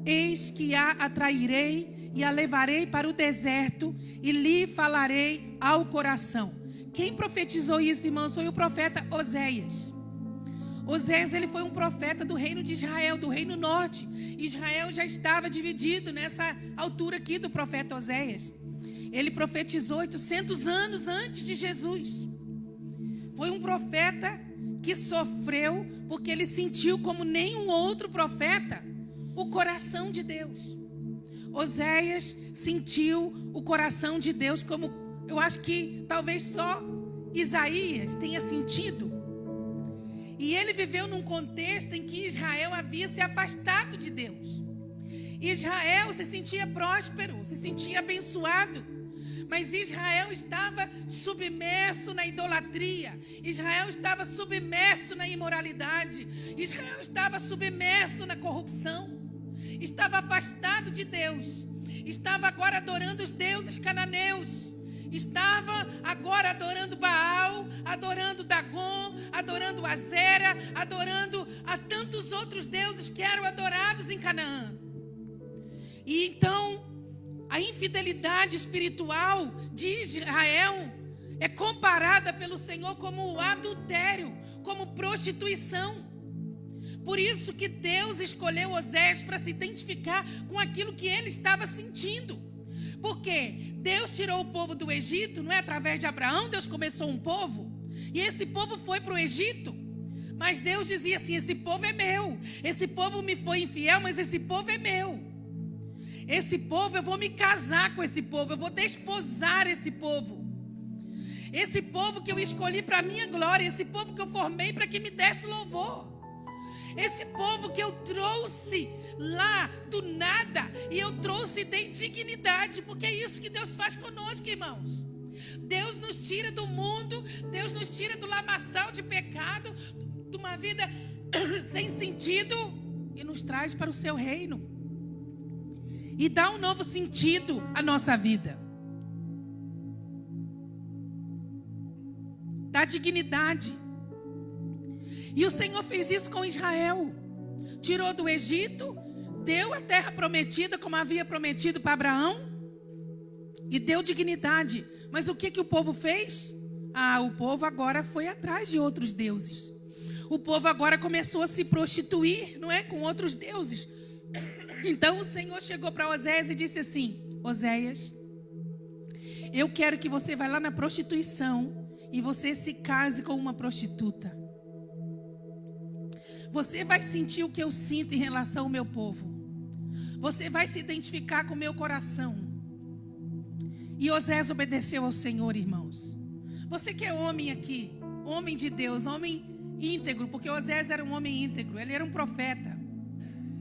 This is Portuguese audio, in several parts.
eis que a atrairei e a levarei para o deserto e lhe falarei ao coração. Quem profetizou isso, irmãos, foi o profeta Oséias. Oséias, ele foi um profeta do reino de Israel, do reino norte. Israel já estava dividido nessa altura aqui do profeta Oséias. Ele profetizou 800 anos antes de Jesus. Foi um profeta que sofreu porque ele sentiu, como nenhum outro profeta, o coração de Deus. Oséias sentiu o coração de Deus, como eu acho que talvez só Isaías tenha sentido. E ele viveu num contexto em que Israel havia se afastado de Deus. Israel se sentia próspero, se sentia abençoado. Mas Israel estava submerso na idolatria. Israel estava submerso na imoralidade. Israel estava submerso na corrupção. Estava afastado de Deus. Estava agora adorando os deuses cananeus. Estava agora adorando Baal, adorando Dagon, adorando Azera, adorando a tantos outros deuses que eram adorados em Canaã. E então, a infidelidade espiritual de Israel é comparada pelo Senhor como o adultério, como prostituição. Por isso que Deus escolheu Oséias para se identificar com aquilo que ele estava sentindo. Porque Deus tirou o povo do Egito, não é? Através de Abraão, Deus começou um povo. E esse povo foi para o Egito. Mas Deus dizia assim: esse povo é meu. Esse povo me foi infiel, mas esse povo é meu. Esse povo, eu vou me casar com esse povo. Eu vou desposar esse povo. Esse povo que eu escolhi para a minha glória. Esse povo que eu formei para que me desse louvor. Esse povo que eu trouxe lá do nada e eu trouxe de dignidade, porque é isso que Deus faz conosco, irmãos. Deus nos tira do mundo, Deus nos tira do lamaçal de pecado, de uma vida sem sentido, e nos traz para o seu reino e dá um novo sentido à nossa vida, dá dignidade. E o Senhor fez isso com Israel. Tirou do Egito, deu a terra prometida, como havia prometido para Abraão, e deu dignidade. Mas o que o povo fez? O povo agora foi atrás de outros deuses. O povo agora começou a se prostituir, não é? Com outros deuses. Então o Senhor chegou para Oséias e disse assim: Oséias, eu quero que você vá lá na prostituição e você se case com uma prostituta. Você vai sentir o que eu sinto em relação ao meu povo. Você vai se identificar com o meu coração. E Oséias obedeceu ao Senhor, irmãos. Você que é homem aqui, homem de Deus, homem íntegro, porque Oséias era um homem íntegro, ele era um profeta.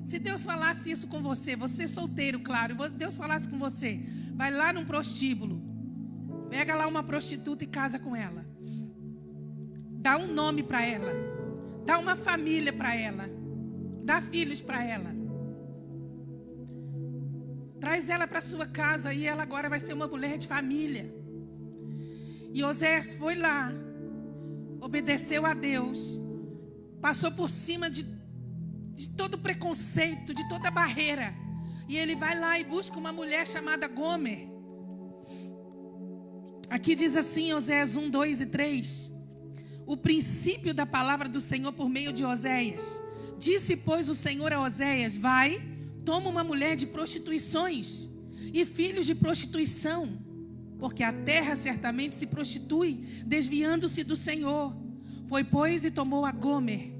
Se Deus falasse isso com você, você solteiro, claro, Deus falasse com você, vai lá num prostíbulo, pega lá uma prostituta e casa com ela. Dá um nome para ela. Dá uma família para ela. Dá filhos para ela. Traz ela para sua casa e ela agora vai ser uma mulher de família. E Oséias foi lá, obedeceu a Deus, passou por cima de todo preconceito, de toda barreira. E ele vai lá e busca uma mulher chamada Gomer. Aqui diz assim, Oséias 1, 2 e 3. O princípio da palavra do Senhor por meio de Oséias. Disse, pois, o Senhor a Oséias: vai, toma uma mulher de prostituições e filhos de prostituição, porque a terra certamente se prostitui, desviando-se do Senhor. Foi, pois, e tomou a Gomer,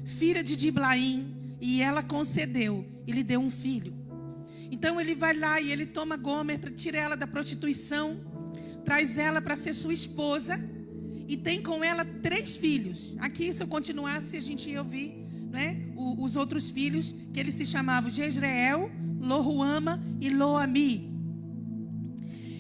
filha de Diblaim, e ela concedeu e lhe deu um filho. Então ele vai lá e ele toma Gomer, tira ela da prostituição, traz ela para ser sua esposa. E tem com ela 3 filhos. Aqui, se eu continuasse, a gente ia ouvir, não é? Os outros filhos, que eles se chamavam Jezreel, Lohuama e Loami.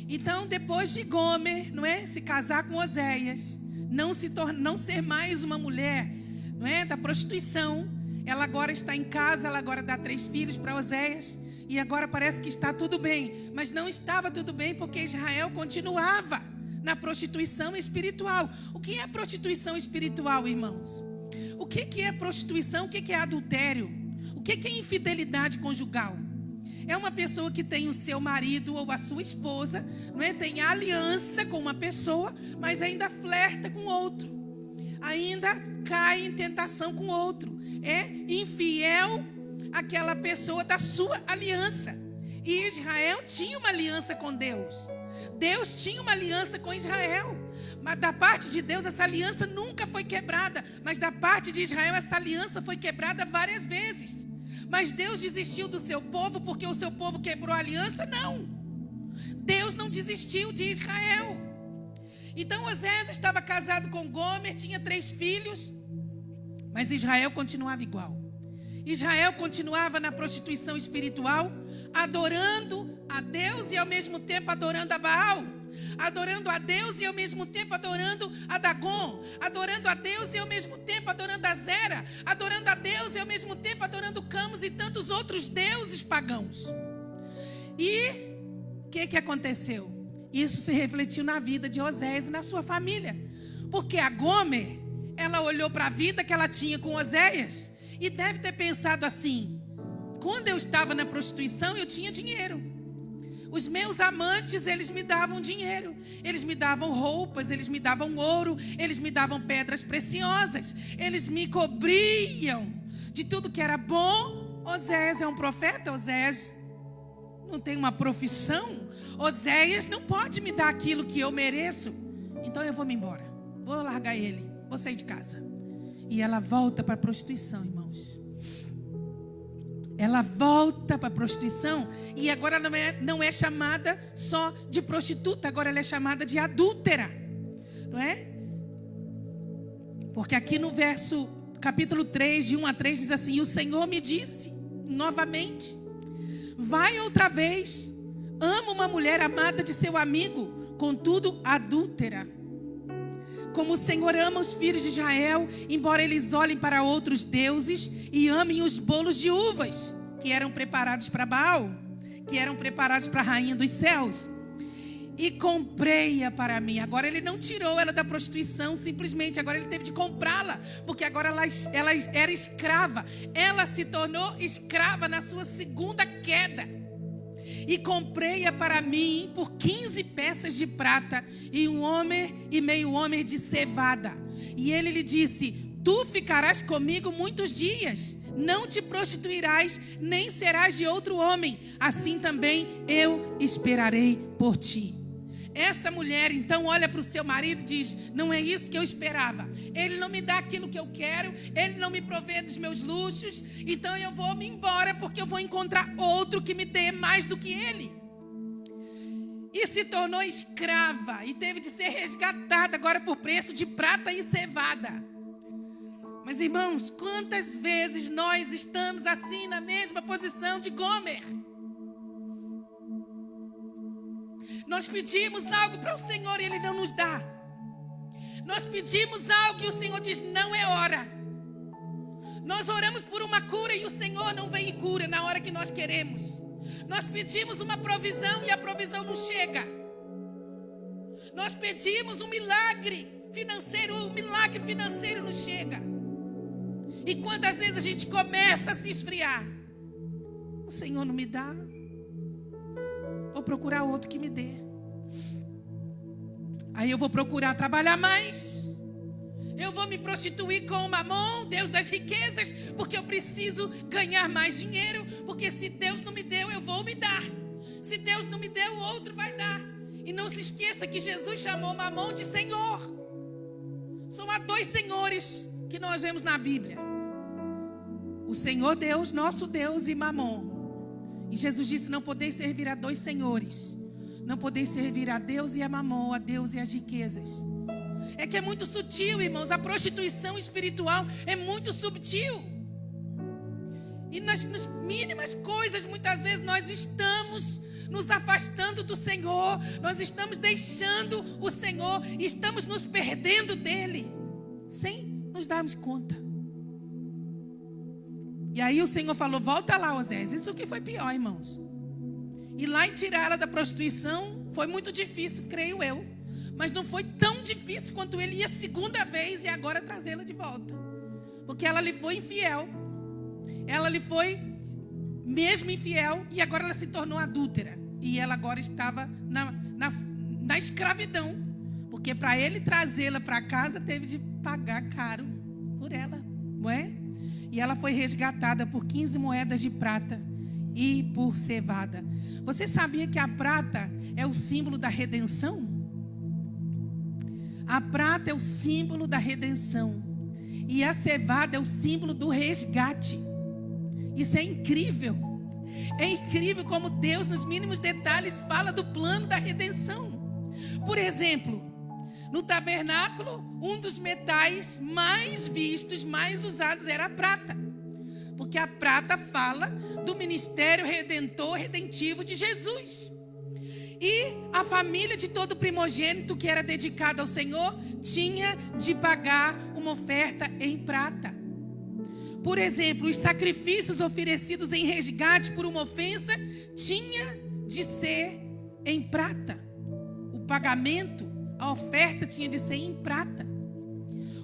Então, depois de Gomer, não é? Se casar com Oséias, não ser mais uma mulher, não é? Da prostituição, ela agora está em casa, ela agora dá 3 filhos para Oséias. E agora parece que está tudo bem. Mas não estava tudo bem, porque Israel continuava na prostituição espiritual. O que é prostituição espiritual, irmãos? O que é prostituição? O que é adultério? O que é infidelidade conjugal? É uma pessoa que tem o seu marido ou a sua esposa, não é? Tem aliança com uma pessoa, mas ainda flerta com outro. Ainda cai em tentação com outro. É infiel àquela pessoa da sua aliança. E Israel tinha uma aliança com Deus. Deus tinha uma aliança com Israel. Mas da parte de Deus essa aliança nunca foi quebrada. Mas da parte de Israel essa aliança foi quebrada várias vezes. Mas Deus desistiu do seu povo porque o seu povo quebrou a aliança? Não. Deus não desistiu de Israel. Então Oséias estava casado com Gomer, tinha 3 filhos. Mas Israel continuava igual. Israel continuava na prostituição espiritual, adorando a Deus e ao mesmo tempo adorando a Baal. Adorando a Deus e ao mesmo tempo adorando a Dagon. Adorando a Deus e ao mesmo tempo adorando a Zera. Adorando a Deus e ao mesmo tempo adorando Camus e tantos outros deuses pagãos. E o que aconteceu? Isso se refletiu na vida de Oséias e na sua família. Porque a Gomer, ela olhou para a vida que ela tinha com Oséias e deve ter pensado assim: quando eu estava na prostituição eu tinha dinheiro. Os meus amantes, eles me davam dinheiro. Eles me davam roupas, eles me davam ouro, eles me davam pedras preciosas. Eles me cobriam de tudo que era bom. Oséias é um profeta, Oséias não tem uma profissão. Oséias não pode me dar aquilo que eu mereço. Então eu vou me embora. Vou largar ele, vou sair de casa. E ela volta para a prostituição, irmãos. Ela volta para a prostituição e agora não é chamada só de prostituta, agora ela é chamada de adúltera, não é? Porque aqui no capítulo 3, de 1 a 3, diz assim: e o Senhor me disse novamente: vai outra vez, ama uma mulher amada de seu amigo, contudo adúltera. Como o Senhor ama os filhos de Israel, embora eles olhem para outros deuses e amem os bolos de uvas, que eram preparados para Baal, que eram preparados para a rainha dos céus. E comprei-a para mim. Agora ele não tirou ela da prostituição simplesmente, agora ele teve de comprá-la, porque agora ela era escrava. Ela se tornou escrava na sua segunda queda. E comprei-a para mim por 15 peças de prata e 1 homer e meio homer de cevada. E ele lhe disse: tu ficarás comigo muitos dias, não te prostituirás, nem serás de outro homem. Assim também eu esperarei por ti. Essa mulher então olha para o seu marido e diz: não é isso que eu esperava. Ele não me dá aquilo que eu quero, ele não me provê dos meus luxos, então eu vou me embora porque eu vou encontrar outro que me dê mais do que ele. E se tornou escrava e teve de ser resgatada agora por preço de prata e cevada. Mas irmãos, quantas vezes nós estamos assim na mesma posição de Gomer? Nós pedimos algo para o Senhor e Ele não nos dá. Nós pedimos algo e o Senhor diz: não é hora. Nós oramos por uma cura e o Senhor não vem e cura na hora que nós queremos. Nós pedimos uma provisão e a provisão não chega. Nós pedimos um milagre financeiro, o milagre financeiro não chega. E quantas vezes a gente começa a se esfriar? O Senhor não me dá. Vou procurar outro que me dê. Aí eu vou procurar trabalhar mais. Eu vou me prostituir com o Mamon, Deus das riquezas, porque eu preciso ganhar mais dinheiro. Porque se Deus não me deu, eu vou me dar. Se Deus não me deu, o outro vai dar. E não se esqueça que Jesus chamou Mamon de Senhor. São há 2 senhores que nós vemos na Bíblia: o Senhor Deus, nosso Deus, e Mamon. E Jesus disse: não podeis servir a 2 senhores. Não podeis servir a Deus e a Mamon, a Deus e as riquezas. É que é muito sutil, irmãos. A prostituição espiritual é muito subtil. E nas mínimas coisas, muitas vezes, nós estamos nos afastando do Senhor. Nós estamos deixando o Senhor. E estamos nos perdendo dEle, sem nos darmos conta. E aí o Senhor falou: volta lá, Oséias. Isso que foi pior, irmãos. E lá em tirá-la da prostituição foi muito difícil, creio eu. Mas não foi tão difícil quanto ele ia 2ª vez e agora trazê-la de volta. Porque ela lhe foi infiel. ela lhe foi mesmo infiel e agora ela se tornou adúltera. E ela agora estava na escravidão, porque para ele trazê-la para casa teve de pagar caro por ela, não é? E ela foi resgatada por 15 moedas de prata e por cevada. Você sabia que a prata é o símbolo da redenção? A prata é o símbolo da redenção. E a cevada é o símbolo do resgate. Isso é incrível. É incrível como Deus, nos mínimos detalhes, fala do plano da redenção. Por exemplo, no tabernáculo, um dos metais mais vistos, mais usados era a prata. Porque a prata fala do ministério redentor, redentivo de Jesus. E a família de todo primogênito que era dedicada ao Senhor tinha de pagar uma oferta em prata. Por exemplo, os sacrifícios oferecidos em resgate por uma ofensa tinha de ser em prata. O pagamento, a oferta tinha de ser em prata.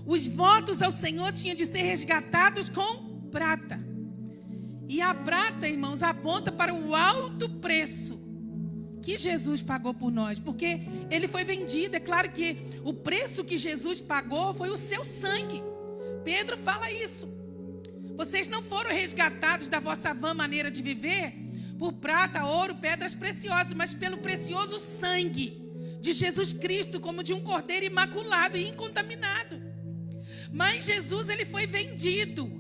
Os votos ao Senhor tinham de ser resgatados com prata. E a prata, irmãos, aponta para o alto preço que Jesus pagou por nós, porque ele foi vendido. É claro que o preço que Jesus pagou foi o seu sangue. Pedro fala isso. Vocês não foram resgatados da vossa vã maneira de viver por prata, ouro, pedras preciosas, mas pelo precioso sangue de Jesus Cristo, como de um cordeiro imaculado e incontaminado. Mas Jesus, ele foi vendido,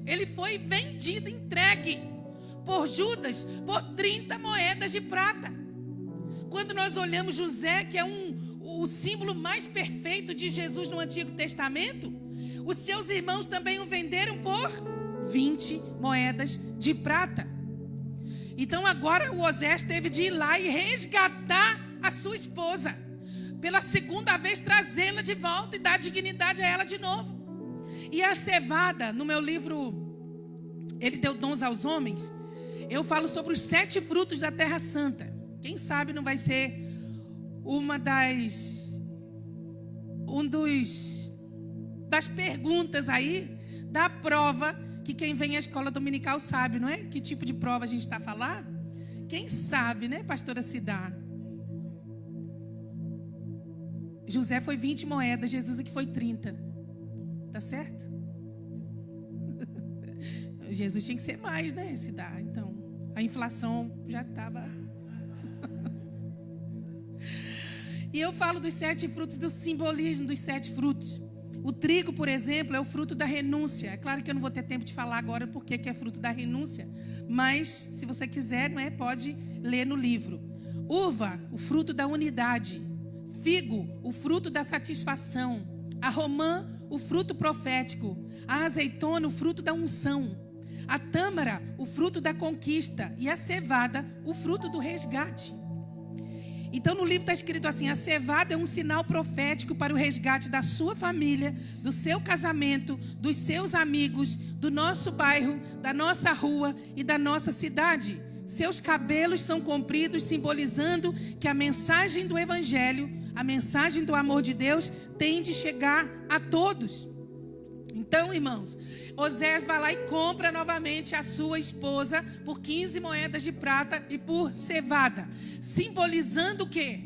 entregue por Judas por 30 moedas de prata. Quando nós olhamos José, que é o símbolo mais perfeito de Jesus no Antigo Testamento, os seus irmãos também o venderam por 20 moedas de prata. Então agora o Osés teve de ir lá e resgatar a sua esposa. Pela segunda vez trazê-la de volta e dar dignidade a ela de novo. E a cevada, no meu livro Ele Deu Dons aos Homens, eu falo sobre os 7 frutos da Terra Santa. Quem sabe não vai ser das perguntas aí, da prova, que quem vem à escola dominical sabe, não é? Que tipo de prova a gente está a falar? Quem sabe, né, pastora Cidá? José foi 20 moedas, Jesus aqui foi 30. Tá certo? Jesus tinha que ser mais, né, Cidá? Então, a inflação já estava... E eu falo dos 7 frutos, do simbolismo dos 7 frutos. O trigo, por exemplo, é o fruto da renúncia. É claro que eu não vou ter tempo de falar agora porque que é fruto da renúncia, mas se você quiser, não é, pode ler no livro. Uva, o fruto da unidade. Figo, o fruto da satisfação. A romã, o fruto profético. A azeitona, o fruto da unção. A tâmara, o fruto da conquista. E a cevada, o fruto do resgate. Então no livro está escrito assim: a cevada é um sinal profético para o resgate da sua família, do seu casamento, dos seus amigos, do nosso bairro, da nossa rua e da nossa cidade. Seus cabelos são compridos, simbolizando que a mensagem do Evangelho, a mensagem do amor de Deus, tem de chegar a todos. Então, irmãos, Osés vai lá e compra novamente a sua esposa por 15 moedas de prata e por cevada, simbolizando o quê?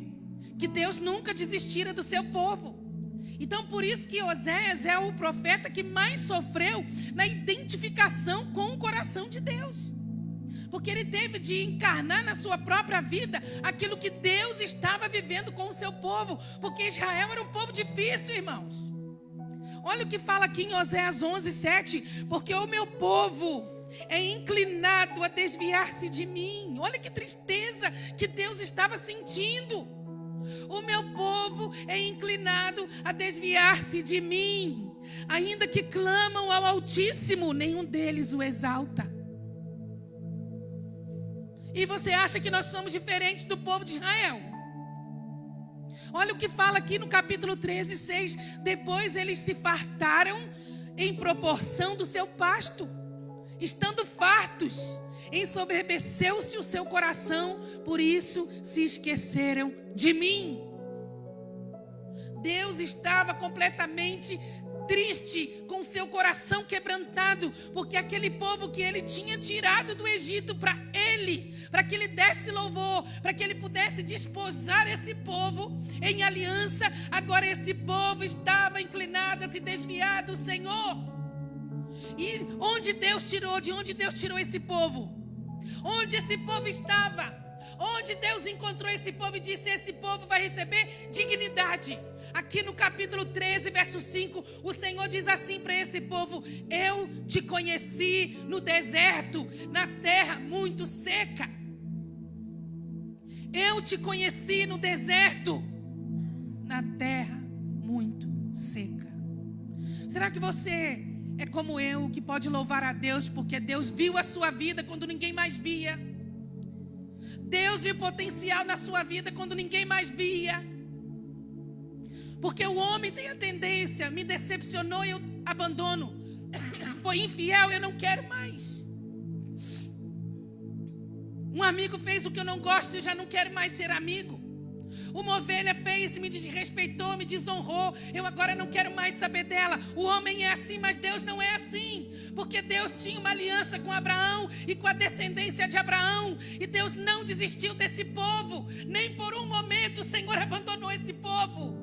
Que Deus nunca desistira do seu povo. Então, por isso que Osés é o profeta que mais sofreu na identificação com o coração de Deus. Porque ele teve de encarnar na sua própria vida aquilo que Deus estava vivendo com o seu povo. Porque Israel era um povo difícil, irmãos. Olha o que fala aqui em Oséias 11:7. Porque o meu povo é inclinado a desviar-se de mim. Olha que tristeza que Deus estava sentindo. O meu povo é inclinado a desviar-se de mim. Ainda que clamam ao Altíssimo, nenhum deles o exalta. E você acha que nós somos diferentes do povo de Israel? Olha o que fala aqui no capítulo 13:6. Depois eles se fartaram em proporção do seu pasto. Estando fartos, ensoberbeceu-se o seu coração, por isso se esqueceram de mim. Deus estava completamente triste, com seu coração quebrantado, porque aquele povo que ele tinha tirado do Egito para que ele desse louvor, para que ele pudesse desposar esse povo em aliança, agora esse povo estava inclinado a se desviar do Senhor. E de onde Deus tirou esse povo? Onde esse povo estava? Onde Deus encontrou esse povo e disse: esse povo vai receber dignidade. Aqui no capítulo 13, verso 5, o Senhor diz assim para esse povo: eu te conheci no deserto, na terra muito seca. Eu te conheci no deserto, na terra muito seca. Será que você é como eu, que pode louvar a Deus porque Deus viu a sua vida quando ninguém mais via? Deus viu potencial na sua vida quando ninguém mais via. Porque o homem tem a tendência: me decepcionou, eu abandono. Foi infiel, eu não quero mais. Um amigo fez o que eu não gosto, eu já não quero mais ser amigo. Uma ovelha fez, me desrespeitou, me desonrou, eu agora não quero mais saber dela. O homem é assim, mas Deus não é assim. Porque Deus tinha uma aliança com Abraão e com a descendência de Abraão. E Deus não desistiu desse povo. Nem por um momento o Senhor abandonou esse povo.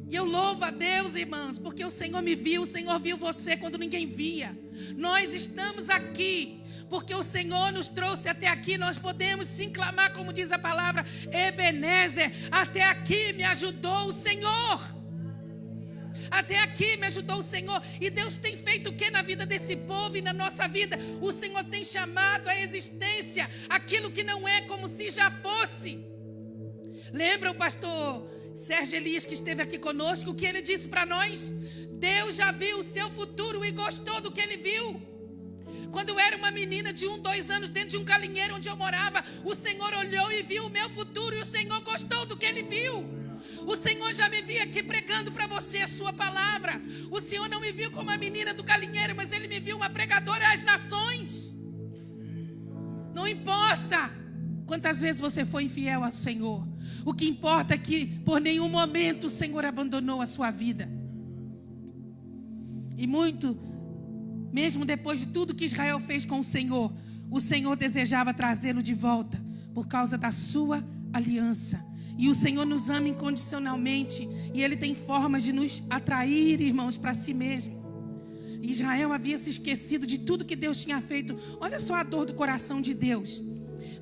E eu louvo a Deus, irmãos, porque o Senhor me viu, o Senhor viu você quando ninguém via. Nós estamos aqui porque o Senhor nos trouxe até aqui. Nós podemos sim clamar, como diz a palavra, Ebenezer, até aqui me ajudou o Senhor. Até aqui me ajudou o Senhor. E Deus tem feito o que na vida desse povo e na nossa vida? O Senhor tem chamado à existência aquilo que não é, como se já fosse. Lembra o pastor Sérgio Elias, que esteve aqui conosco, o que ele disse para nós? Deus já viu o seu futuro e gostou do que ele viu. Quando eu era uma menina de 1, 2 anos dentro de um galinheiro onde eu morava, o Senhor olhou e viu o meu futuro e o Senhor gostou do que ele viu. O Senhor já me via aqui pregando para você a sua palavra. O Senhor não me viu como a menina do galinheiro, mas Ele me viu uma pregadora às nações. Não importa quantas vezes você foi infiel ao Senhor. O que importa é que por nenhum momento o Senhor abandonou a sua vida. E muito, mesmo depois de tudo que Israel fez com o Senhor desejava trazê-lo de volta por causa da sua aliança. E o Senhor nos ama incondicionalmente. E Ele tem formas de nos atrair, irmãos, para si mesmo. Israel havia se esquecido de tudo que Deus tinha feito. Olha só a dor do coração de Deus.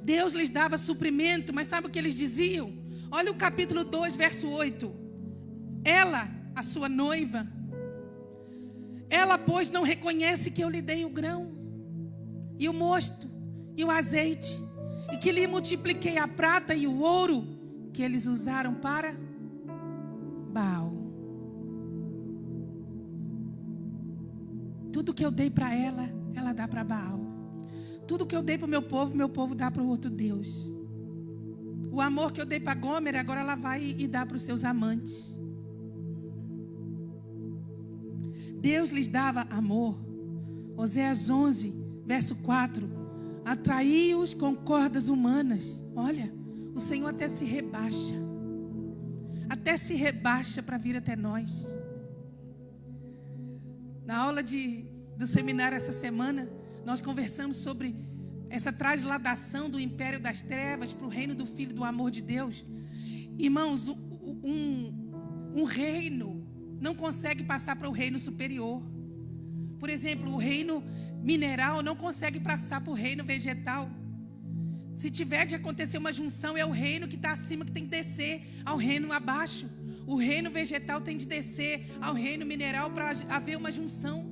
Deus lhes dava suprimento, mas sabe o que eles diziam? Olha o capítulo 2, verso 8. Ela, a sua noiva, ela, pois, não reconhece que eu lhe dei o grão, e o mosto, e o azeite, e que lhe multipliquei a prata e o ouro, que eles usaram para Baal. Tudo que eu dei para ela, ela dá para Baal. Tudo que eu dei para o meu povo dá para o outro Deus. O amor que eu dei para Gomer, agora ela vai e dá para os seus amantes. Deus lhes dava amor. Oséias 11, verso 4. Atraí-os com cordas humanas. Olha, o Senhor até se rebaixa. Até se rebaixa para vir até nós. Na aula do seminário essa semana, nós conversamos sobre essa transladação do império das trevas para o reino do Filho do amor de Deus. Irmãos, um reino não consegue passar para o reino superior. Por exemplo, o reino mineral não consegue passar para o reino vegetal. Se tiver de acontecer uma junção, é o reino que está acima que tem que descer ao reino abaixo. O reino vegetal tem de descer ao reino mineral para haver uma junção.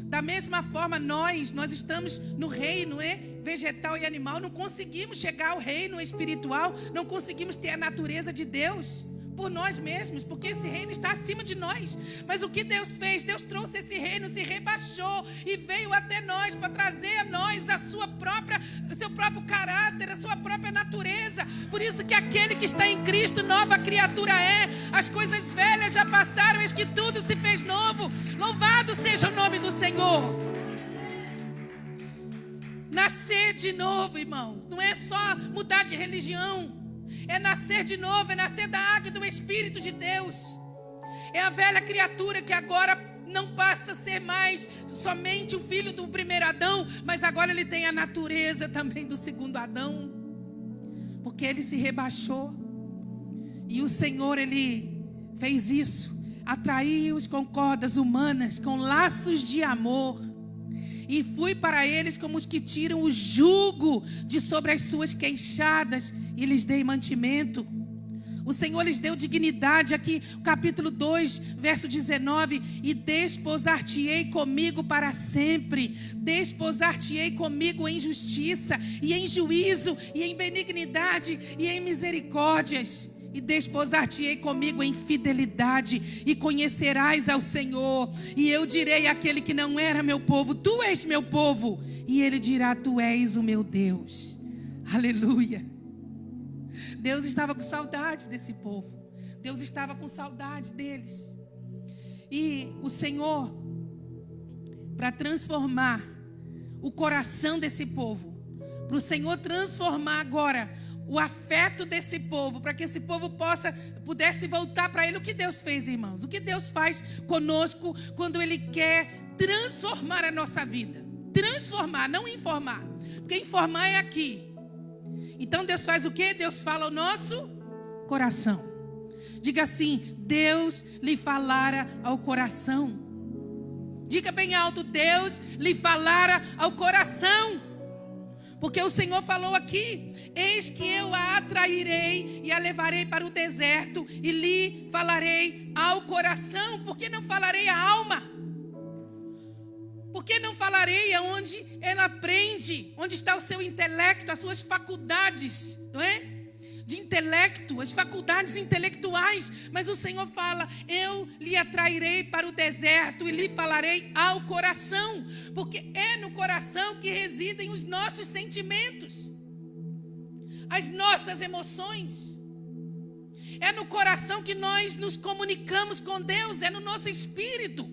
Da mesma forma, nós estamos no reino vegetal e animal, não conseguimos chegar ao reino espiritual, não conseguimos ter a natureza de Deus por nós mesmos, porque esse reino está acima de nós. Mas o que Deus fez? Deus trouxe esse reino, se rebaixou e veio até nós para trazer a nós o seu próprio caráter, a sua própria natureza. Por isso que aquele que está em Cristo, nova criatura é. As coisas velhas já passaram, eis que tudo se fez novo. Louvado seja o nome do Senhor. Nascer de novo, irmãos, não é só mudar de religião. É nascer de novo, é nascer da água e do Espírito de Deus. É a velha criatura que agora não passa a ser mais somente o filho do primeiro Adão, mas agora ele tem a natureza também do segundo Adão, porque ele se rebaixou. E o Senhor, ele fez isso, atraiu-os com cordas humanas, com laços de amor, e fui para eles como os que tiram o jugo de sobre as suas queixadas, e lhes dei mantimento. O Senhor lhes deu dignidade. Aqui, capítulo 2, verso 19. E desposar-te-ei comigo para sempre. Desposar-te-ei comigo em justiça, e em juízo, e em benignidade, e em misericórdias. E desposar-te-ei comigo em fidelidade, e conhecerás ao Senhor. E eu direi àquele que não era meu povo: tu és meu povo. E ele dirá: tu és o meu Deus. Aleluia. Deus estava com saudade desse povo. Deus estava com saudade deles. E o Senhor, para transformar o coração desse povo, para o Senhor transformar agora o afeto desse povo, para que esse povo pudesse voltar para Ele. O que Deus fez, irmãos? O que Deus faz conosco quando Ele quer transformar a nossa vida? Transformar, não informar. Porque informar é aqui. Então Deus faz o quê? Deus fala ao nosso coração. Diga assim: Deus lhe falara ao coração. Diga bem alto: Deus lhe falara ao coração. Porque o Senhor falou aqui: eis que eu a atrairei e a levarei para o deserto e lhe falarei ao coração. Por que não falarei à alma? Por que não falarei aonde ela aprende? Onde está o seu intelecto, as suas faculdades, não é? De intelecto, as faculdades intelectuais. Mas o Senhor fala: eu lhe atrairei para o deserto e lhe falarei ao coração. Porque é no coração que residem os nossos sentimentos, as nossas emoções. É no coração que nós nos comunicamos com Deus, é no nosso espírito.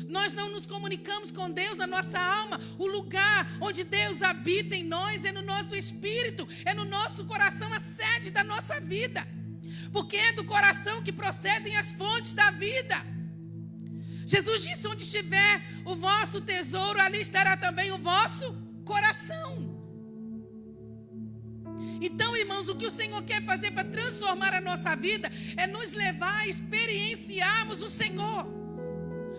Nós não nos comunicamos com Deus na nossa alma. O lugar onde Deus habita em nós é no nosso espírito, é no nosso coração, a sede da nossa vida. Porque é do coração que procedem as fontes da vida. Jesus disse: onde estiver o vosso tesouro, ali estará também o vosso coração. Então, irmãos, o que o Senhor quer fazer para transformar a nossa vida é nos levar a experienciarmos o Senhor.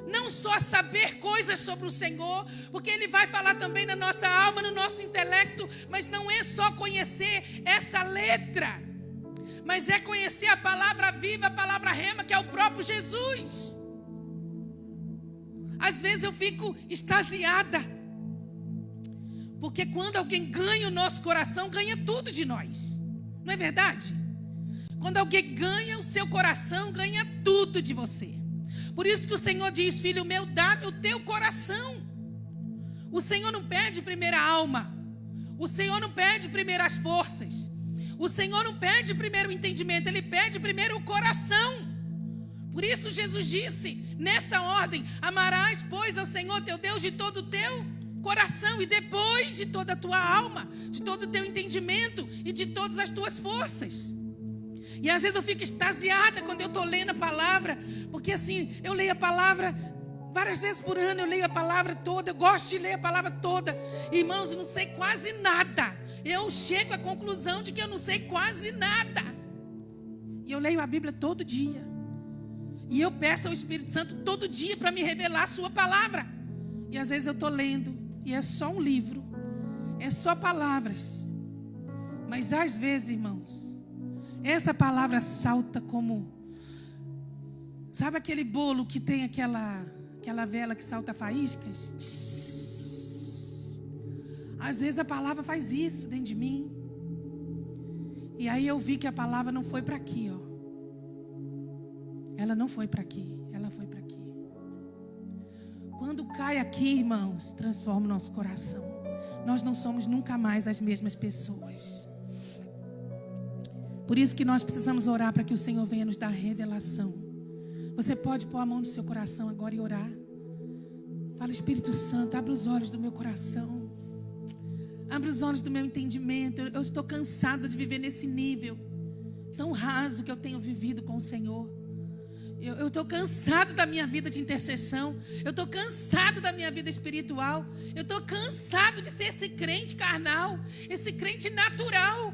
Não só saber coisas sobre o Senhor, porque Ele vai falar também na nossa alma, no nosso intelecto, mas não é só conhecer essa letra, mas é conhecer a palavra viva, a palavra rema, que é o próprio Jesus. Às vezes eu fico extasiada, porque quando alguém ganha o nosso coração, ganha tudo de nós, não é verdade? Quando alguém ganha o seu coração, ganha tudo de você. Por isso que o Senhor diz: filho meu, dá-me o teu coração. O Senhor não pede primeiro a alma. O Senhor não pede primeiro as forças. O Senhor não pede primeiro o entendimento. Ele pede primeiro o coração. Por isso Jesus disse, nessa ordem: amarás, pois, ao Senhor teu Deus de todo o teu coração, e depois de toda a tua alma, de todo o teu entendimento e de todas as tuas forças. E às vezes eu fico extasiada quando eu estou lendo a palavra, porque assim, eu leio a palavra várias vezes por ano, eu leio a palavra toda, eu gosto de ler a palavra toda. Irmãos, eu não sei quase nada. Eu chego à conclusão de que eu não sei quase nada. E eu leio a Bíblia todo dia. E eu peço ao Espírito Santo todo dia para me revelar a sua palavra. E às vezes eu estou lendo, e é só um livro, é só palavras. Mas às vezes, irmãos, essa palavra salta como... Sabe aquele bolo que tem aquela vela que salta faíscas? Às vezes a palavra faz isso dentro de mim. E aí eu vi que a palavra não foi para aqui, ó. Ela não foi para aqui, ela foi para aqui. Quando cai aqui, irmãos, transforma o nosso coração. Nós não somos nunca mais as mesmas pessoas. Por isso que nós precisamos orar para que o Senhor venha nos dar revelação. Você pode pôr a mão no seu coração agora e orar. Fala: Espírito Santo, abre os olhos do meu coração. Abre os olhos do meu entendimento. Eu estou cansada de viver nesse nível. tão raso que eu tenho vivido com o Senhor. Eu estou cansado da minha vida de intercessão. Eu estou cansado da minha vida espiritual. Eu estou cansado de ser esse crente carnal, esse crente natural,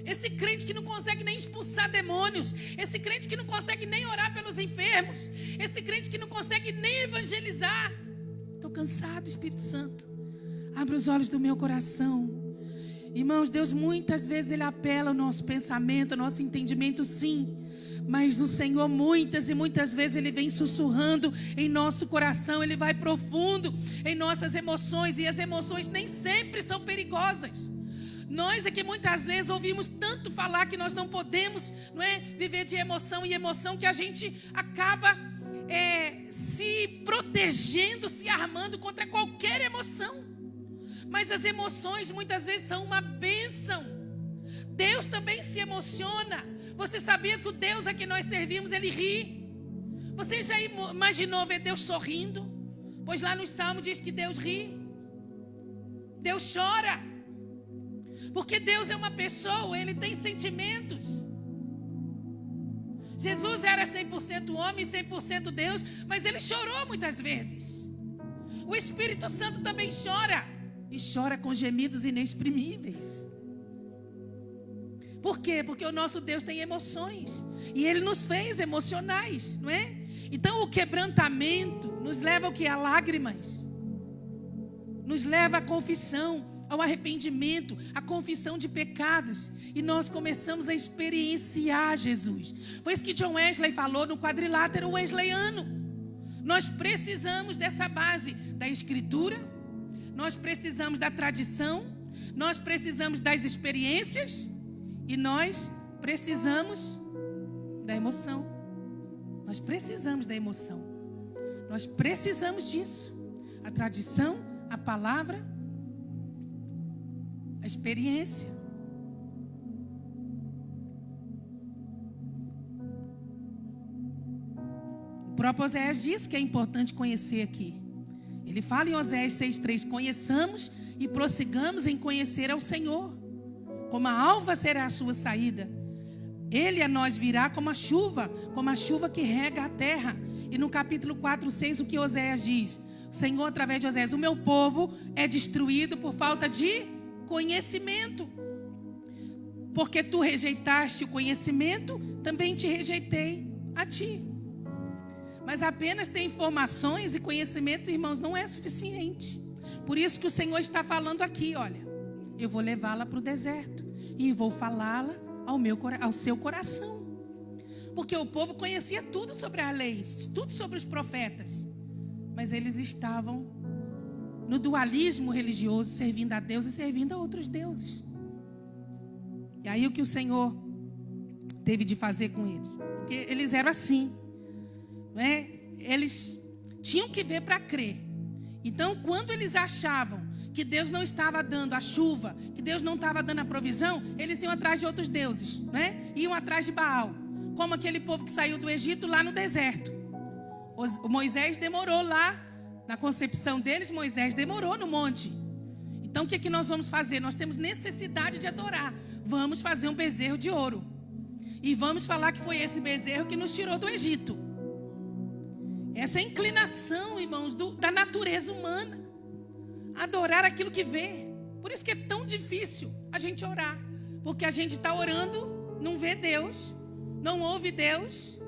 esse crente que não consegue nem expulsar demônios, esse crente que não consegue nem orar pelos enfermos, esse crente que não consegue nem evangelizar. Estou cansado, Espírito Santo. Abre os olhos do meu coração. Irmãos, Deus muitas vezes Ele apela ao nosso pensamento, ao nosso entendimento, sim. Mas o Senhor muitas e muitas vezes Ele vem sussurrando em nosso coração. Ele vai profundo em nossas emoções. E as emoções nem sempre são perigosas. Nós é que muitas vezes ouvimos tanto falar que nós não podemos, não é, viver de emoção em emoção, que a gente acaba se protegendo, se armando contra qualquer emoção. Mas as emoções muitas vezes são uma bênção. Deus também se emociona. Você sabia que o Deus a que nós servimos, Ele ri? Você já imaginou ver Deus sorrindo? Pois lá nos Salmos diz que Deus ri. Deus chora. Porque Deus é uma pessoa, Ele tem sentimentos. Jesus era 100% homem e 100% Deus, mas Ele chorou muitas vezes. O Espírito Santo também chora. E chora com gemidos inexprimíveis. Por quê? Porque o nosso Deus tem emoções. E Ele nos fez emocionais, não é? Então o quebrantamento nos leva ao que? A lágrimas. Nos leva à confissão, ao arrependimento, à confissão de pecados. E nós começamos a experienciar Jesus. Foi isso que John Wesley falou no quadrilátero wesleyano. Nós precisamos dessa base da Escritura. Nós precisamos da tradição, nós precisamos das experiências e nós precisamos da emoção. Nós precisamos da emoção. Nós precisamos disso. A tradição, a palavra, a experiência. O próprio Oséias diz que é importante conhecer aqui. Ele fala em Oséias 6,3: conheçamos e prossigamos em conhecer ao Senhor. Como a alva será a sua saída, Ele a nós virá como a chuva que rega a terra. E no capítulo 4,6 o que Oséias diz? O Senhor, através de Oséias: o meu povo é destruído por falta de conhecimento. Porque tu rejeitaste o conhecimento, também te rejeitei a ti. Mas apenas ter informações e conhecimento, irmãos, não é suficiente. Por isso que o Senhor está falando aqui, olha, eu vou levá-la para o deserto e vou falá-la ao seu coração. Porque o povo conhecia tudo sobre a lei, tudo sobre os profetas. Mas eles estavam no dualismo religioso, servindo a Deus e servindo a outros deuses. E aí o que o Senhor teve de fazer com eles? Porque eles eram assim. Eles tinham que ver para crer. Então, quando eles achavam que Deus não estava dando a chuva, que Deus não estava dando a provisão, eles iam atrás de outros deuses, iam atrás de Baal, como aquele povo que saiu do Egito lá no deserto. O Moisés demorou lá, na concepção deles, Moisés demorou no monte. Então, o que nós vamos fazer? Nós temos necessidade de adorar. Vamos fazer um bezerro de ouro. E vamos falar que foi esse bezerro que nos tirou do Egito. Essa é a inclinação, irmãos, da natureza humana. Adorar aquilo que vê. Por isso que é tão difícil a gente orar. Porque a gente está orando, não vê Deus, não ouve Deus.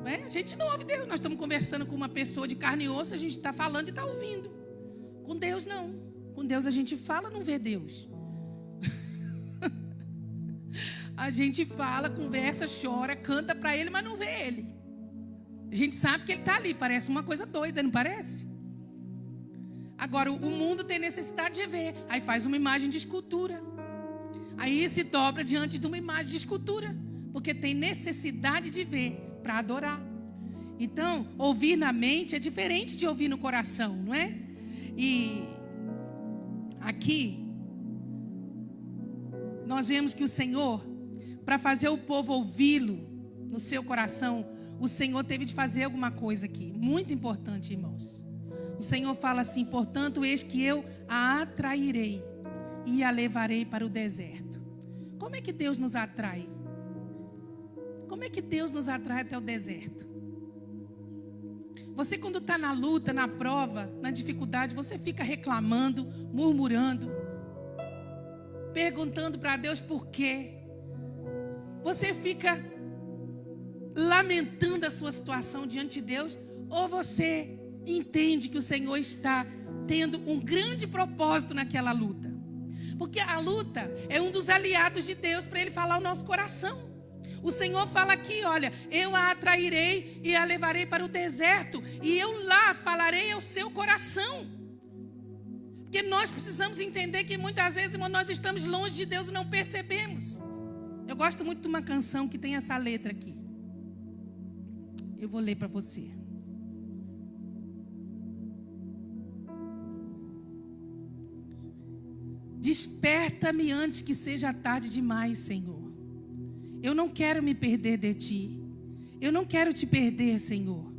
A gente não ouve Deus. Nós estamos conversando com uma pessoa de carne e osso, a gente está falando e está ouvindo. Com Deus não. Com Deus a gente fala, não vê Deus. A gente fala, conversa, chora, canta para Ele, mas não vê Ele. A gente sabe que Ele está ali, parece uma coisa doida, não parece? Agora, o mundo tem necessidade de ver. Aí faz uma imagem de escultura. Aí se dobra diante de uma imagem de escultura. Porque tem necessidade de ver para adorar. Então, ouvir na mente é diferente de ouvir no coração, não é? E aqui, nós vemos que o Senhor, para fazer o povo ouvi-lo no seu coração, o Senhor teve de fazer alguma coisa aqui. Muito importante, irmãos. O Senhor fala assim: portanto, eis que eu a atrairei e a levarei para o deserto. Como é que Deus nos atrai? Como é que Deus nos atrai até o deserto? Você, quando está na luta, na prova, na dificuldade, você fica reclamando, murmurando, perguntando para Deus por quê. Você fica lamentando a sua situação diante de Deus, ou você entende que o Senhor está tendo um grande propósito naquela luta? Porque a luta é um dos aliados de Deus para Ele falar ao nosso coração. O Senhor fala aqui, olha, eu a atrairei e a levarei para o deserto, e eu lá falarei ao seu coração. Porque nós precisamos entender que muitas vezes, irmão, nós estamos longe de Deus e não percebemos. Eu gosto muito de uma canção que tem essa letra aqui. Eu vou ler para você. Desperta-me antes que seja tarde demais, Senhor. Eu não quero me perder de Ti. Eu não quero Te perder, Senhor.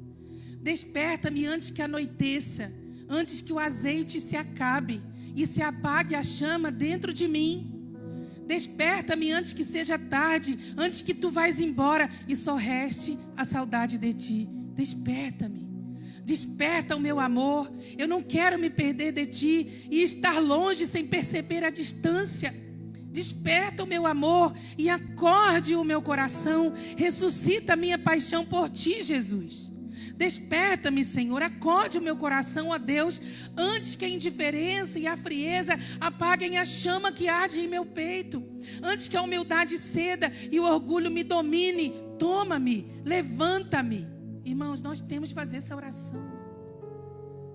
Desperta-me antes que anoiteça, antes que o azeite se acabe e se apague a chama dentro de mim. Desperta-me antes que seja tarde, antes que Tu vais embora e só reste a saudade de Ti. Desperta-me. Desperta o meu amor. Eu não quero me perder de Ti e estar longe sem perceber a distância. Desperta o meu amor e acorde o meu coração. Ressuscita a minha paixão por Ti, Jesus. Desperta-me, Senhor, acorde o meu coração, ó Deus, antes que a indiferença e a frieza apaguem a chama que arde em meu peito. Antes que a humildade ceda e o orgulho me domine. Toma-me, levanta-me. Irmãos, nós temos de fazer essa oração.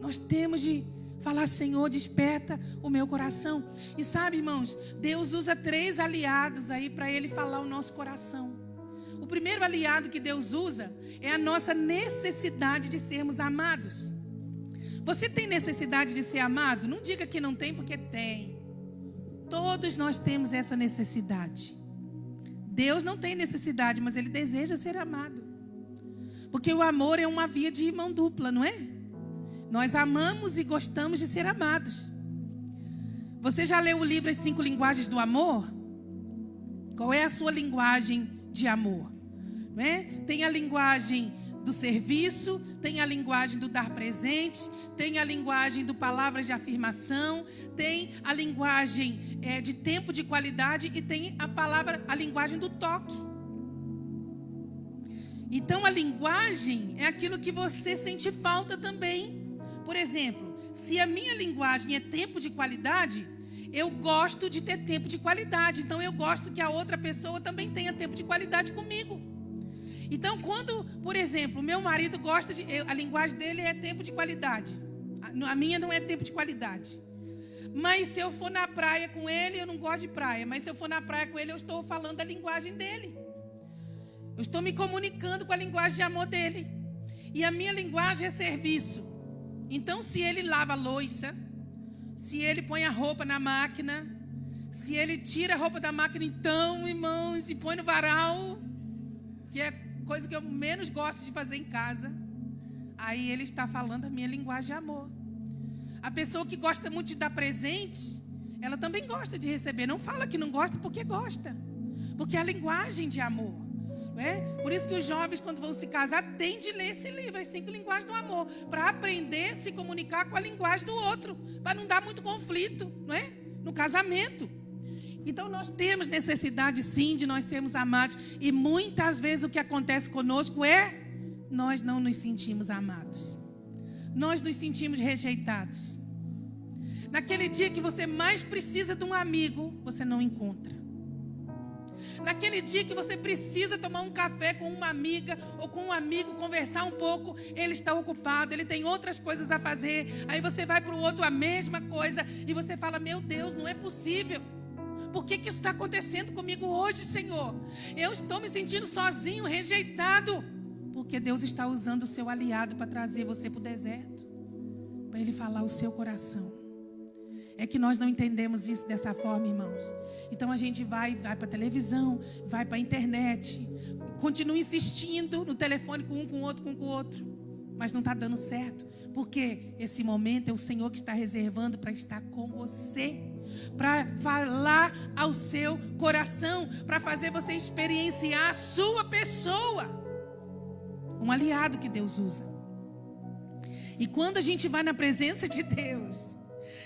Nós temos de falar, Senhor, desperta o meu coração. E sabe, irmãos, Deus usa 3 aliados aí para Ele falar o nosso coração. O primeiro aliado que Deus usa é a nossa necessidade de sermos amados. Você tem necessidade de ser amado? Não diga que não tem, porque tem. Todos nós temos essa necessidade. Deus não tem necessidade, mas Ele deseja ser amado. Porque o amor é uma via de mão dupla, não é? Nós amamos e gostamos de ser amados. Você já leu o livro As 5 Linguagens do Amor? Qual é a sua linguagem de amor? Não é? Tem a linguagem do serviço, tem a linguagem do dar presentes, tem a linguagem do palavras de afirmação, tem a linguagem de tempo de qualidade e tem a linguagem do toque. Então a linguagem é aquilo que você sente falta também. Por exemplo, se a minha linguagem é tempo de qualidade, eu gosto de ter tempo de qualidade. Então eu gosto que a outra pessoa também tenha tempo de qualidade comigo. Então quando, por exemplo, meu marido gosta de... a linguagem dele é tempo de qualidade. A minha não é tempo de qualidade. Mas se eu for na praia com ele, eu não gosto de praia. Mas se eu for na praia com ele, eu estou falando a linguagem dele. Eu estou me comunicando com a linguagem de amor dele. E a minha linguagem é serviço. Então, se ele lava a louça, se ele põe a roupa na máquina, se ele tira a roupa da máquina, então, irmãos, e põe no varal, que é coisa que eu menos gosto de fazer em casa, aí ele está falando a minha linguagem de amor. A pessoa que gosta muito de dar presente, ela também gosta de receber. Não fala que não gosta porque gosta. Porque é a linguagem de amor. Por isso que os jovens, quando vão se casar, têm de ler esse livro, As 5 Linguagens do Amor, para aprender a se comunicar com a linguagem do outro, para não dar muito conflito, no casamento. Então nós temos necessidade sim de nós sermos amados, e muitas vezes o que acontece conosco é nós não nos sentimos amados, nós nos sentimos rejeitados. Naquele dia que você mais precisa de um amigo, você não encontra. Naquele dia que você precisa tomar um café com uma amiga ou com um amigo, conversar um pouco, ele está ocupado, ele tem outras coisas a fazer. Aí você vai para o outro, a mesma coisa, e você fala, meu Deus, não é possível. Por que isso está acontecendo comigo hoje, Senhor? Eu estou me sentindo sozinho, rejeitado. Porque Deus está usando o seu aliado para trazer você para o deserto, para Ele falar o seu coração. É que nós não entendemos isso dessa forma, irmãos. Então a gente vai para a televisão, vai para a internet, continua insistindo no telefone com um, com o outro, com o outro. mas não está dando certo. Porque esse momento é o Senhor que está reservando para estar com você, para falar ao seu coração, para fazer você experienciar a sua pessoa. Um aliado que Deus usa. E quando a gente vai na presença de Deus,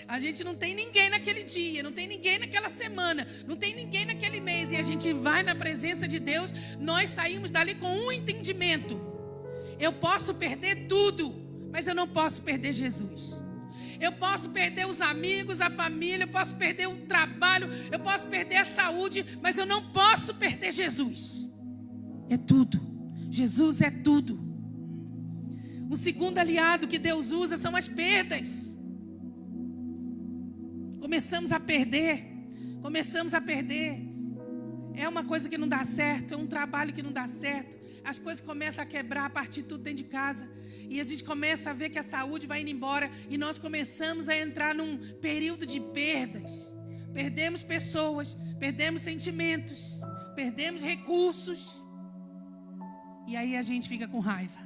a gente não tem ninguém naquele dia, não tem ninguém naquela semana, não tem ninguém naquele mês, e a gente vai na presença de Deus, nós saímos dali com um entendimento: eu posso perder tudo, mas eu não posso perder Jesus. Eu posso perder os amigos, a família, eu posso perder o trabalho, eu posso perder a saúde, mas eu não posso perder Jesus. É tudo. Jesus é tudo. O segundo aliado que Deus usa são as perdas. Começamos a perder. É uma coisa que não dá certo, é um trabalho que não dá certo. As coisas começam a quebrar, a partir de tudo dentro de casa. E a gente começa a ver que a saúde vai indo embora. E nós começamos a entrar num período de perdas. Perdemos pessoas, perdemos sentimentos, perdemos recursos. E aí a gente fica com raiva.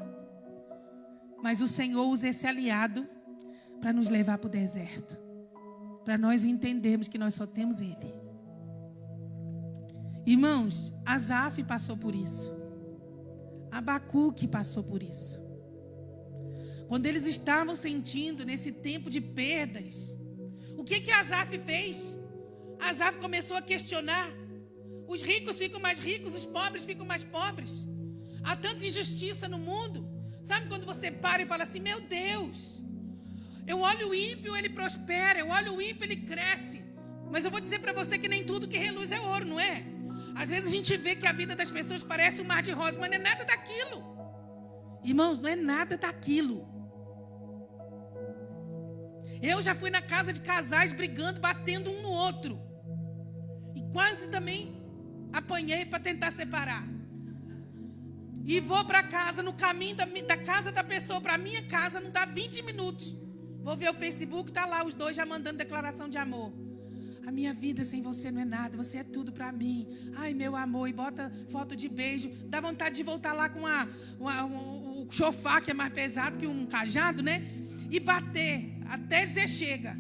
Mas o Senhor usa esse aliado para nos levar para o deserto. Para nós entendermos que nós só temos Ele. Irmãos, Asaf passou por isso. Abacuque passou por isso. Quando eles estavam sentindo nesse tempo de perdas, o que Asaf fez? Asaf começou a questionar. Os ricos ficam mais ricos, os pobres ficam mais pobres. Há tanta injustiça no mundo. Sabe quando você para e fala assim: meu Deus, eu olho o ímpio, ele prospera, eu olho o ímpio, ele cresce. Mas eu vou dizer para você que nem tudo que reluz é ouro, não é? Às vezes a gente vê que a vida das pessoas parece um mar de rosas, mas não é nada daquilo. Irmãos, não é nada daquilo. Eu já fui na casa de casais brigando, batendo um no outro. E quase também apanhei para tentar separar. E vou para casa, no caminho da casa da pessoa para a minha casa, não dá 20 minutos. Vou ver o Facebook, está lá os dois já mandando declaração de amor. A minha vida sem você não é nada, você é tudo para mim. Ai, meu amor, e bota foto de beijo. Dá vontade de voltar lá com o chofar, que é mais pesado que um cajado, né? E bater, até dizer chega.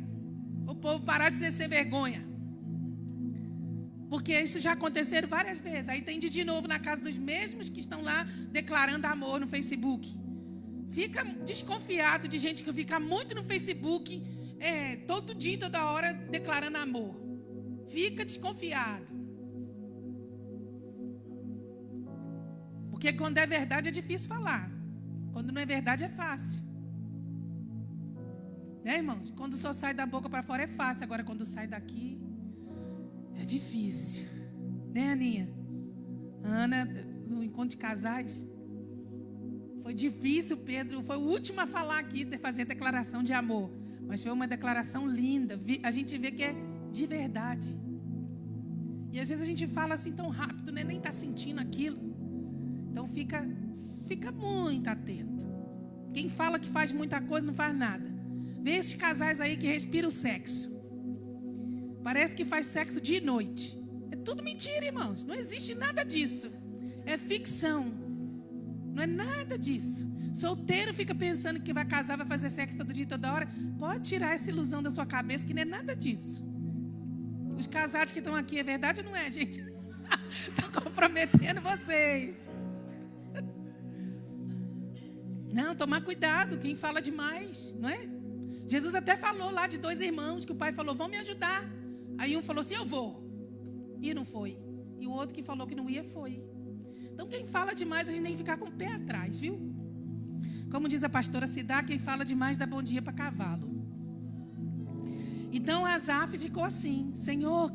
O povo parar de ser vergonha. Porque isso já aconteceu várias vezes. Aí tem de novo na casa dos mesmos que estão lá declarando amor no Facebook. Fica desconfiado de gente que fica muito no Facebook, todo dia, toda hora, declarando amor. Fica desconfiado. Porque quando é verdade é difícil falar. Quando não é verdade é fácil. Né, irmãos? Quando só sai da boca para fora é fácil. Agora quando sai daqui é difícil. Né, Aninha? Ana, no encontro de casais, foi difícil. Pedro foi o último a falar aqui, de fazer declaração de amor. Mas foi uma declaração linda. A gente vê que é de verdade. E às vezes a gente fala assim tão rápido, né? Nem está sentindo aquilo. Então fica muito atento. Quem fala que faz muita coisa não faz nada. Vê esses casais aí que respiram o sexo. Parece que faz sexo dia e noite. É tudo mentira, irmãos. Não existe nada disso. É ficção. Não é nada disso. Solteiro fica pensando que vai casar, vai fazer sexo todo dia, toda hora. Pode tirar essa ilusão da sua cabeça, que não é nada disso. Os casados que estão aqui, é verdade ou não é, gente? Estão comprometendo vocês. Não, tomar cuidado, quem fala demais, não é? Jesus até falou lá de 2 irmãos, que o pai falou: vão me ajudar. Aí um falou assim: eu vou. E não foi. E o outro que falou que não ia, foi. Então quem fala demais, a gente tem que ficar com o pé atrás, viu? Como diz a pastora Cidá, quem fala demais dá bom dia para cavalo. Então Asaf ficou assim: Senhor,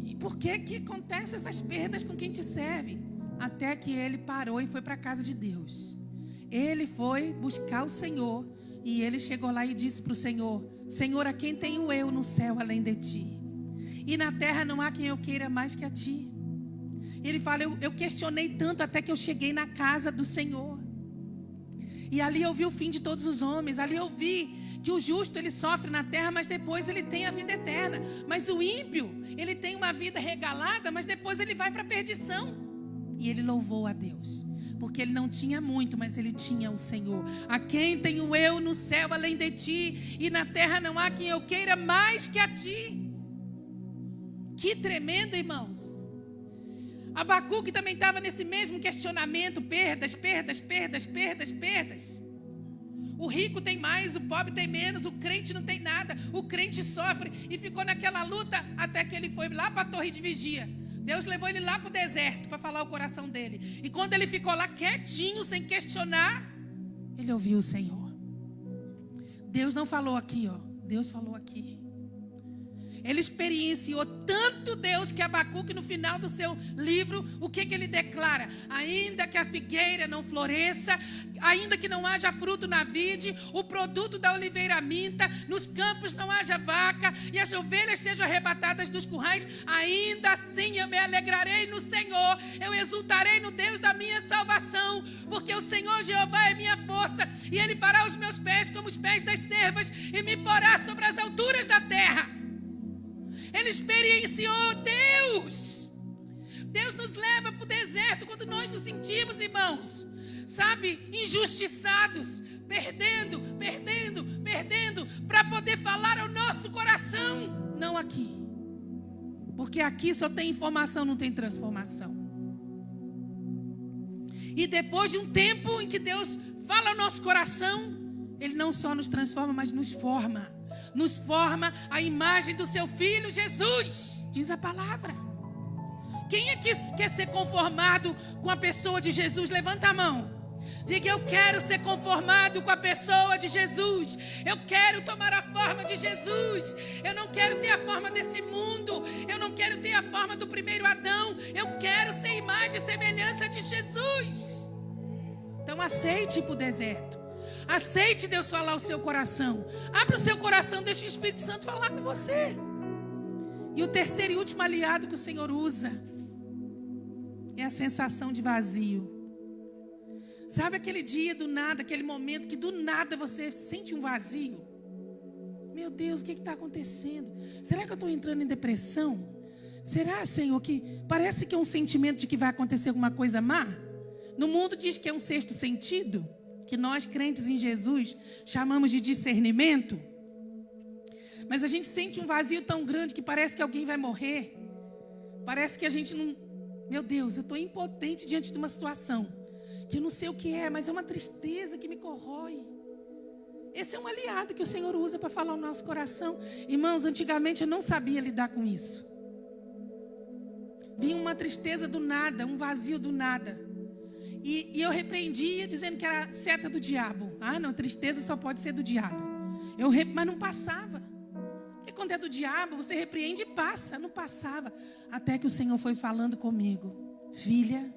e por que acontecem essas perdas com quem te serve? Até que ele parou e foi para a casa de Deus. Ele foi buscar o Senhor. E ele chegou lá e disse para o Senhor: Senhor, a quem tenho eu no céu além de ti? E na terra não há quem eu queira mais que a ti. E ele fala: eu questionei tanto até que eu cheguei na casa do Senhor. E ali eu vi o fim de todos os homens. Ali eu vi que o justo ele sofre na terra, mas depois ele tem a vida eterna. Mas o ímpio, ele tem uma vida regalada, mas depois ele vai para a perdição. E ele louvou a Deus. Porque ele não tinha muito, mas ele tinha o Senhor. A quem tenho eu no céu além de ti? E na terra não há quem eu queira mais que a ti. Que tremendo, irmãos. Abacuque também estava nesse mesmo questionamento. Perdas. O rico tem mais, o pobre tem menos, o crente não tem nada, o crente sofre. E ficou naquela luta até que ele foi lá para a torre de vigia. Deus levou ele lá para o deserto para falar o coração dele. E quando ele ficou lá quietinho, sem questionar, ele ouviu o Senhor. Deus não falou aqui, ó. Deus falou aqui. Ele experienciou tanto Deus que Abacuque, no final do seu livro, o que ele declara? Ainda que a figueira não floresça, ainda que não haja fruto na vide, o produto da oliveira minta, nos campos não haja vaca, e as ovelhas sejam arrebatadas dos currais, ainda assim eu me alegrarei no Senhor, eu exultarei no Deus da minha salvação, porque o Senhor Jeová é minha força, e Ele fará os meus pés como os pés das servas, e me porá sobre as alturas da terra. Ele experienciou Deus. Deus nos leva para o deserto quando nós nos sentimos, irmãos, sabe, injustiçados, perdendo, para poder falar ao nosso coração. Não aqui. Porque aqui só tem informação, não tem transformação. E depois de um tempo em que Deus fala ao nosso coração, Ele não só nos transforma, mas nos forma. Nos forma a imagem do seu Filho Jesus, diz a palavra. Quem é que quer ser conformado com a pessoa de Jesus? Levanta a mão. Diga: eu quero ser conformado com a pessoa de Jesus. Eu quero tomar a forma de Jesus. Eu não quero ter a forma desse mundo. Eu não quero ter a forma do primeiro Adão. Eu quero ser imagem e semelhança de Jesus. Então aceite ir para o deserto. Aceite Deus falar ao seu coração. Abra o seu coração, deixa o Espírito Santo falar com você. E o terceiro e último aliado que o Senhor usa é a sensação de vazio. Sabe aquele dia do nada, aquele momento que do nada você sente um vazio? Meu Deus, o que está acontecendo? Será que eu estou entrando em depressão? Será, Senhor, que parece que é um sentimento de que vai acontecer alguma coisa má? No mundo diz que é um sexto sentido, que nós crentes em Jesus chamamos de discernimento. Mas a gente sente um vazio tão grande que parece que alguém vai morrer. Parece que a gente não... Meu Deus, eu estou impotente diante de uma situação que eu não sei o que é, mas é uma tristeza que me corrói. Esse é um aliado que o Senhor usa para falar ao nosso coração. Irmãos, antigamente eu não sabia lidar com isso. Vinha uma tristeza do nada, um vazio do nada. E eu repreendia dizendo que era seta do diabo. Ah, não, tristeza só pode ser do diabo. Mas não passava. Porque quando é do diabo, você repreende e passa. Não passava. Até que o Senhor foi falando comigo. Filha,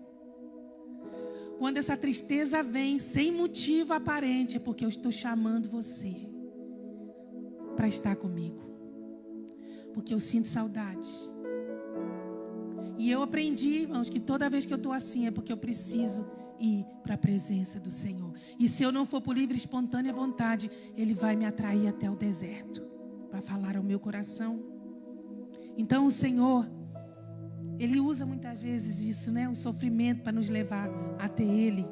quando essa tristeza vem sem motivo aparente, é porque eu estou chamando você para estar comigo. Porque eu sinto saudade. E eu aprendi, irmãos, que toda vez que eu estou assim é porque eu preciso ir para a presença do Senhor. E se eu não for por livre e espontânea vontade, Ele vai me atrair até o deserto para falar ao meu coração. Então o Senhor, Ele usa muitas vezes isso, né? O sofrimento para nos levar até Ele.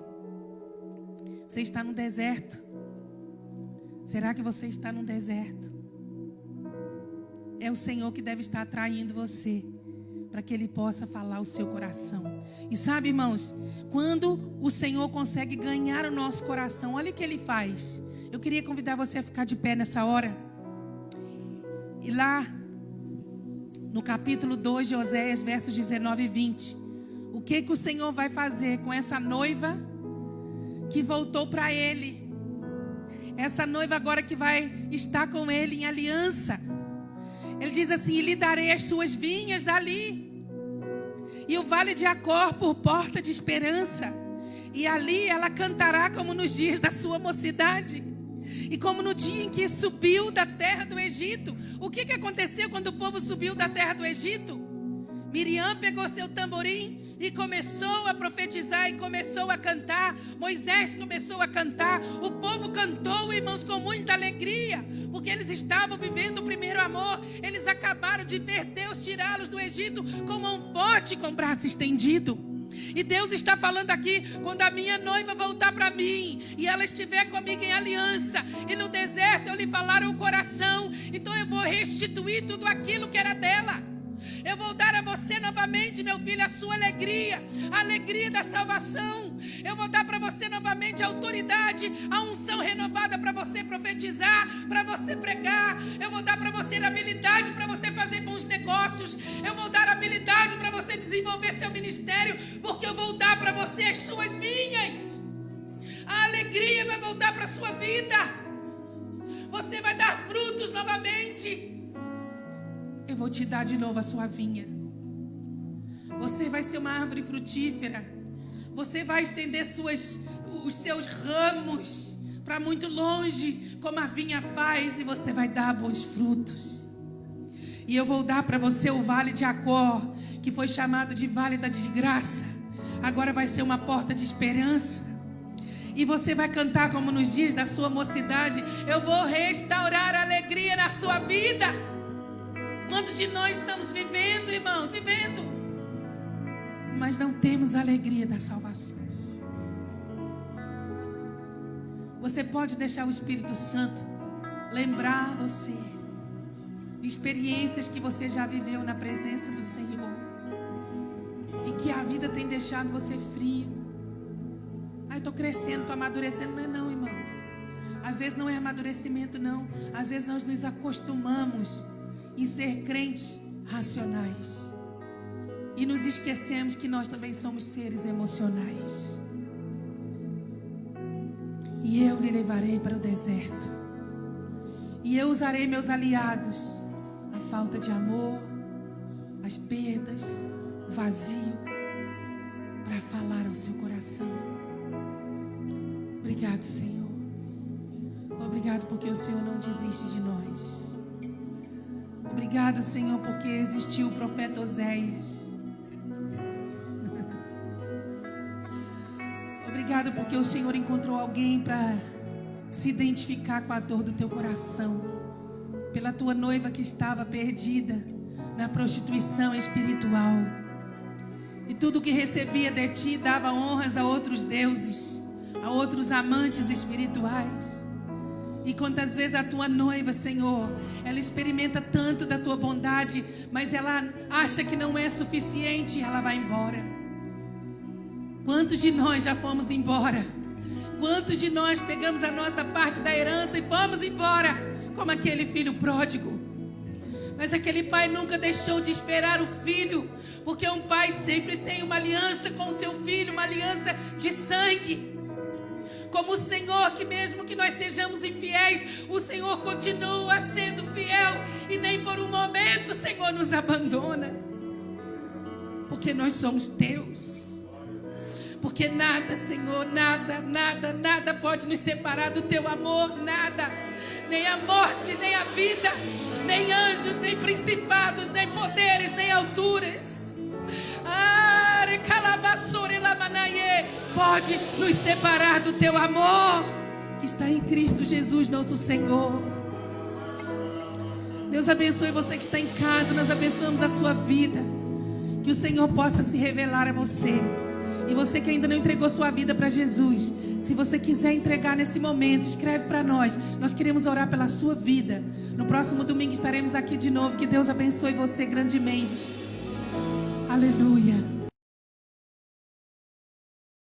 Você está no deserto. Será que você está no deserto? É o Senhor que deve estar atraindo você, para que Ele possa falar o seu coração. E sabe, irmãos, quando o Senhor consegue ganhar o nosso coração, olha o que Ele faz. Eu queria convidar você a ficar de pé nessa hora. E lá, no capítulo 2 de Oséias, versos 19 e 20, o que o Senhor vai fazer com essa noiva que voltou para Ele? Essa noiva agora que vai estar com Ele em aliança. Ele diz assim: e lhe darei as suas vinhas dali, e o vale de Acor por porta de esperança. E ali ela cantará como nos dias da sua mocidade, e como no dia em que subiu da terra do Egito. O que aconteceu quando o povo subiu da terra do Egito? Miriam pegou seu tamborim e começou a profetizar e começou a cantar. Moisés começou a cantar. O povo cantou, irmãos, com muita alegria, porque eles estavam vivendo o primeiro amor. Eles acabaram de ver Deus tirá-los do Egito com mão forte e com braço estendido. E Deus está falando aqui, quando a minha noiva voltar para mim e ela estiver comigo em aliança, e no deserto eu lhe falar o coração, então eu vou restituir tudo aquilo que era dela. Eu vou dar a você novamente, meu filho, a sua alegria, a alegria da salvação. Eu vou dar para você novamente a autoridade, a unção renovada para você profetizar, para você pregar. Eu vou dar para você a habilidade para você fazer bons negócios. Eu vou dar a habilidade para você desenvolver seu ministério, porque eu vou dar para você as suas vinhas. A alegria vai voltar para a sua vida. Você vai dar frutos novamente. Eu vou te dar de novo a sua vinha. Você vai ser uma árvore frutífera. Você vai estender os seus ramos para muito longe, como a vinha faz, e você vai dar bons frutos. E eu vou dar para você o vale de Acor, que foi chamado de vale da desgraça. Agora vai ser uma porta de esperança. E você vai cantar como nos dias da sua mocidade. Eu vou restaurar a alegria na sua vida. Quantos de nós estamos vivendo, irmãos? Vivendo, mas não temos a alegria da salvação. Você pode deixar o Espírito Santo lembrar você de experiências que você já viveu na presença do Senhor e que a vida tem deixado você frio. Ai, estou crescendo, estou amadurecendo. Não é não, irmãos. Às vezes não é amadurecimento, não. Às vezes nós nos acostumamos em ser crentes racionais e nos esquecemos que nós também somos seres emocionais. E eu lhe levarei para o deserto, e eu usarei meus aliados, a falta de amor, as perdas, o vazio, para falar ao seu coração. Obrigado, Senhor. Obrigado porque o Senhor não desiste de nós. Obrigado, Senhor, porque existiu o profeta Oséias. Obrigado porque o Senhor encontrou alguém para se identificar com a dor do teu coração, pela tua noiva que estava perdida na prostituição espiritual. E tudo que recebia de ti dava honras a outros deuses, a outros amantes espirituais. E quantas vezes a tua noiva, Senhor, ela experimenta tanto da tua bondade, mas ela acha que não é suficiente e ela vai embora. Quantos de nós já fomos embora? Quantos de nós pegamos a nossa parte da herança e fomos embora, como aquele filho pródigo? Mas aquele pai nunca deixou de esperar o filho, porque um pai sempre tem uma aliança com o seu filho, uma aliança de sangue. Como o Senhor, que mesmo que nós sejamos infiéis, o Senhor continua sendo fiel e nem por um momento o Senhor nos abandona, porque nós somos teus. Porque nada, Senhor, nada pode nos separar do teu amor, nada. Nem a morte, nem a vida, nem anjos, nem principados, nem poderes, nem alturas. Pode nos separar do teu amor que está em Cristo Jesus, nosso Senhor. Deus abençoe você que está em casa. Nós abençoamos a sua vida. Que o Senhor possa se revelar a você. E você que ainda não entregou sua vida para Jesus, se você quiser entregar nesse momento, escreve para nós. Nós queremos orar pela sua vida. No próximo domingo estaremos aqui de novo. Que Deus abençoe você grandemente. Aleluia.